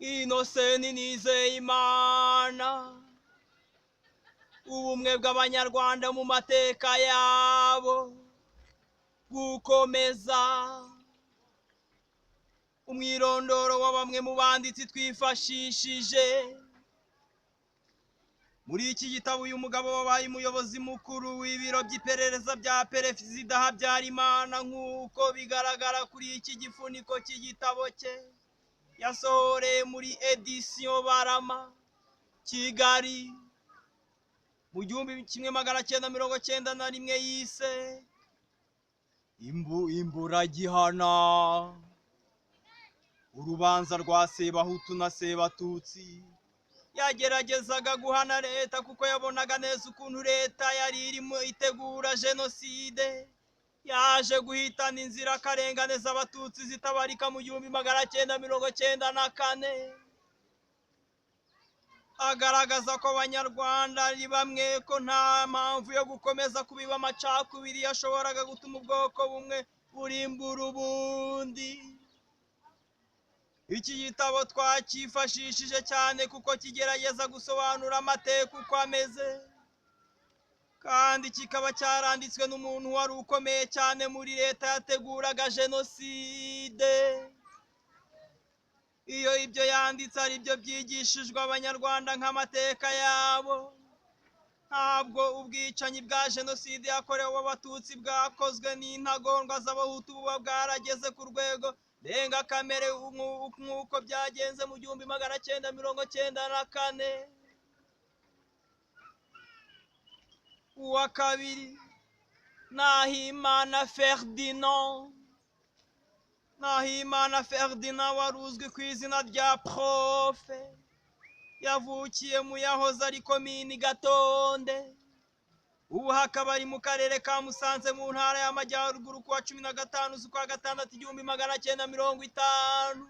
Innocent Nizeyimana, ubumwe bw'abanyarwanda mu mateka yabo gukomeza. Umwirondoro wa bamwe mu banditsi twifashishije muri iki gitabo. Uyu mugabo wabaye umuyobozi mukuru w'ibiro by'iperereza bya Perezida Habyarimana nk'uko bigaragara kuri iki gifuniko cy'igitabo cye yasohoreye muri edisiyo Barama Kigali mu 1991 yise Imburagihana, urubanza rwa Sebahutu na Sebatutsi. Yageragezaga guhana leta kuko yabonaga neza ukuntu leta yari irimo itegura jenoside yaje guhitana inzirakarengane z'abatutsi zitabarika mu 1994. Agaragaza ko abanyarwanda ari bamwe, ko nta mpamvu yo gukomeza kubiba amacakubiri yashoboraga gutuma ubwoko bumwe burimbura ubundi. Iki gitabo twakifashishije cyane kuko kigerageza gusobanura amateka uko ameze, kandi kikaba cyaranditswe n'umuntu wari ukomeye cyane muri leta yateguraga jenoside. Iyo ibyo yanditse ari byo byigishijwe abanyarwanda nk'amateka yabo, ntabwo ubwicanyi bwa jenoside yakorewe abatutsi bwakozwe n'intagondwa z'abahutu buba bwarageze ku rwego ndengakamere nk'uko byagenze mu 1994. Uwa kabiri, Nahimana Ferdinand wari uzwi ku izina rya Profe, yavukiye mu yahoze ari komini Gatonde, ubu hakaba ari mu karere ka Musanze mu ntara y'Amajyaruguru kuwa 15 z'ukwa gatandatu 1950.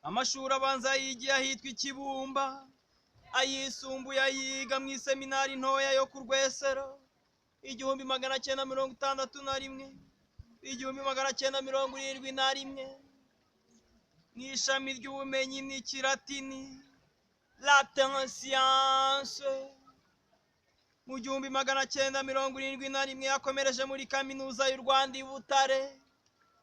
Amashuri abanza yigiye ahitwa Ikibumba, ayisumbuye yiga mu iseminari ntoya yo ku Rwesero 1961, 1971 mu ishami ry'ubumenyi n'ikilatini Latin Science. Mu 1971 yakomereje muri kaminuza y'u Rwanda i Butare,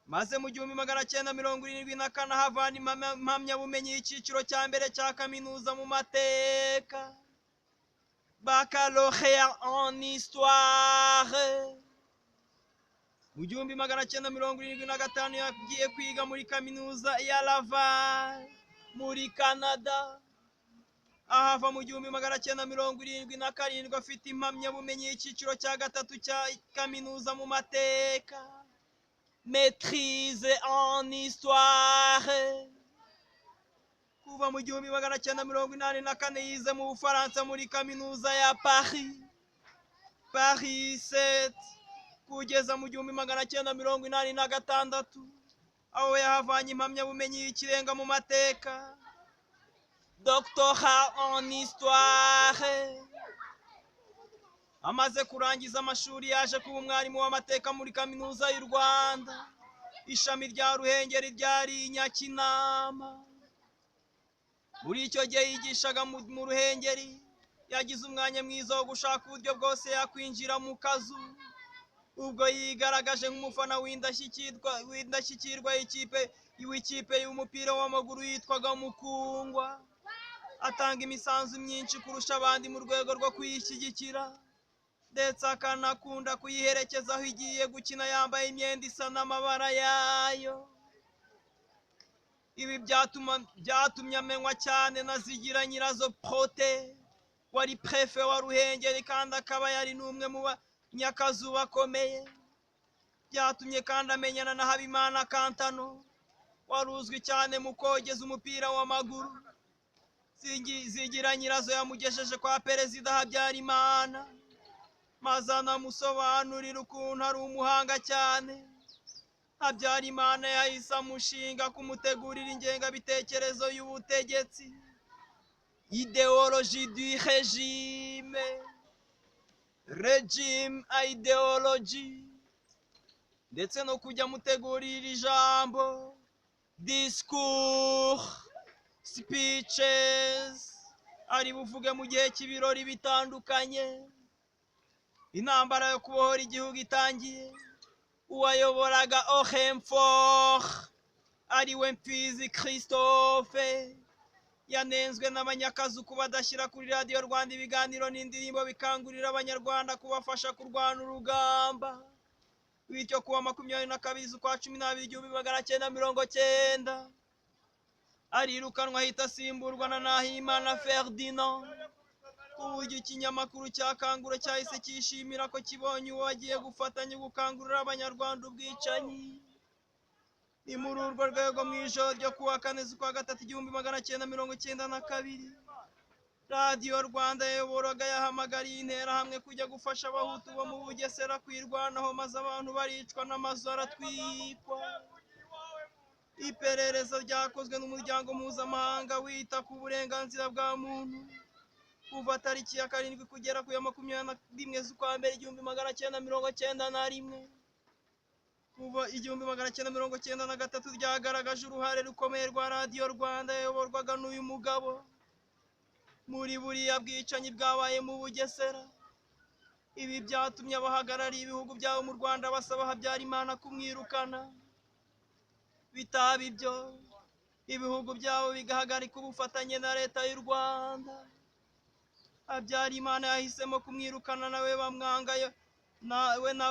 maze mu 1974 havana impamyabumenyi y'icyiciro cya mbere cya kaminuza mu mateka, Baccalauréat en Histoire. Mu 1975 yagiye kwiga muri kaminuza ya Laval muri Canada, ahava mu 1977 afite impamyabumenyi y'icyiciro cya gatatu cya kaminuza mu mateka, Maîtrise en Histoire. Kuva mu 1984 yize mu Bufaransa muri kaminuza ya Paris 7 kugeza mu 1986, aho yahavanye impamyabumenyi y'ikirenga mu mateka, Doctorat en Histoire. Amaze kurangiza amashuri yaje kuba umwarimu w'amateka muri kaminuza y'u Rwanda, ishami rya Ruhengeri ryari Nyakinama. Muri icyo gihe yigishaga mu Ruhengeri, yagize umwanya mwiza wo gushaka uburyo bwose yakwinjira mu kazu. Ubwo yigaragaje nk'umufana w'indashyikirwa w'ikipe y'umupira w'amaguru yitwaga Mukungwa, atanga imisanzu myinshi kurusha abandi mu rwego rwo kuyishyigikira, ndetse akanakunda kuyiherekeza aho igiye gukina yambaye imyenda isa n'amabara yayo. Ibi byatumye amenywa cyane na Zigira Nyirazo Prote, wari prefe wa Ruhengeri kandi akaba yari n'umwe mu banyakazu bakomeye. Byatumye kandi amenyana na Habimana Kantano, wari uzwi cyane mu kogeza umupira w'amaguru. Zigira Nyirazo yamugejeje kwa Perezida Habyarimana, maze anamusobanurira ukuntu ari umuhanga cyane. Habyarimana yahise amushinga kumutegurira ingengabitekerezo y'ubutegetsi, idéologie du régime idéologie, ndetse no kujya amutegurira ijambo discours, speeches, ari buvuge mu gihe cy'ibirori bitandukanye. Intambara yo kubohora igihugu itangiye, uwayoboraga Oxenford ariwe Mfizi Christophe yanenzwe n'abanyakazu kuba badashyira kuri radiyo Rwanda ibiganiro n'indirimbo bikangurira abanyarwanda kubafasha kurwana urugamba. Bityo kuwa 22 z'ukwa 12/1990 arirukanwa ahita asimburwa na Nahimana Ferdinand. Uburyo ikinyamakuru cya Kangura cyahise cyishimira ko kibonye uwo agiye gufatanya gukangurira abanyarwanda ubwicanyi. Ni muri urwo rwego mu ijoro ryo kuwa 4 z'ukwa 3 1992 radiyo Rwanda yayoboraga yahamagariye interahamwe kujya gufasha abahutu bo mu Bugesera kwirwanaho, maze abantu baricwa n'amazu aratwikwa. Iperereza ryakozwe n'umuryango mpuzamahanga wita ku burenganzira bwa muntu kuva tariki ya 7 kugera ku ya 21 z'ukwa mbere 1991. Kuva 1993 ryagaragaje uruhare rukomeye rwa radiyo Rwanda yayoborwaga n'uyu mugabo muri buriya bwicanyi bwabaye mu Bugesera. Ibi byatumye abahagarariye ibihugu byabo mu Rwanda basaba Habyarimana kumwirukana. Bitaba ibyo, ibihugu byabo bigahagarika ubufatanye na leta y'u Rwanda. Habyarimana yahisemo kumwirukana nawe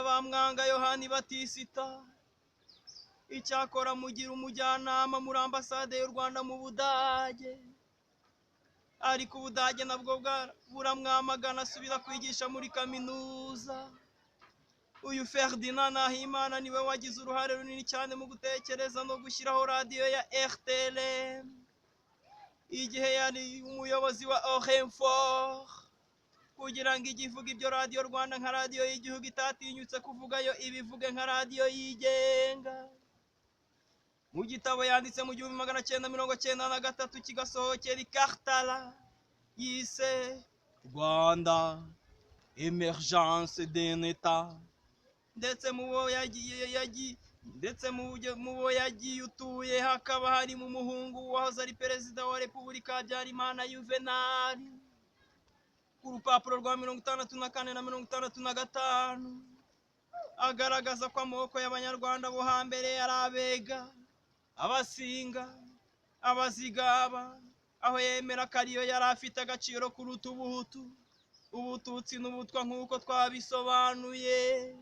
bamwanga Yohani Batisita. Icyakora mugira umujyanama muri ambasade y'u Rwanda mu Budage, ariko Ubudage nabwo buramwamagana asubira kwigisha muri kaminuza. Uyu Ferdinand Nahimana niwe wagize uruhare runini cyane mu gutekereza no gushyiraho radiyo ya RTLM igihe yari umuyobozi wa Oxenford, kugira ngo ijye ivuga ibyo radiyo Rwanda nka radiyo y'igihugu itatinyutse kuvugayo ibivuge nka radiyo yigenga. Mu gitabo yanditse mu 1993 kigasohokera i Kartala yise Rwanda Emergence d'un État, ndetse mu bo yagiye utuye hakaba harimo umuhungu wahoze ari perezida wa Repubulika Habyarimana Juvenal. Ku rupapuro rwa 64 na 65 agaragaza ko amoko y'abanyarwanda bo hambere yari Abega, Abasinga, Abazigaba, aho yemera ko ariyo yari afite agaciro kuruta Ubuhutu, Ubututsi n'Ubutwa nk'uko twabisobanuye.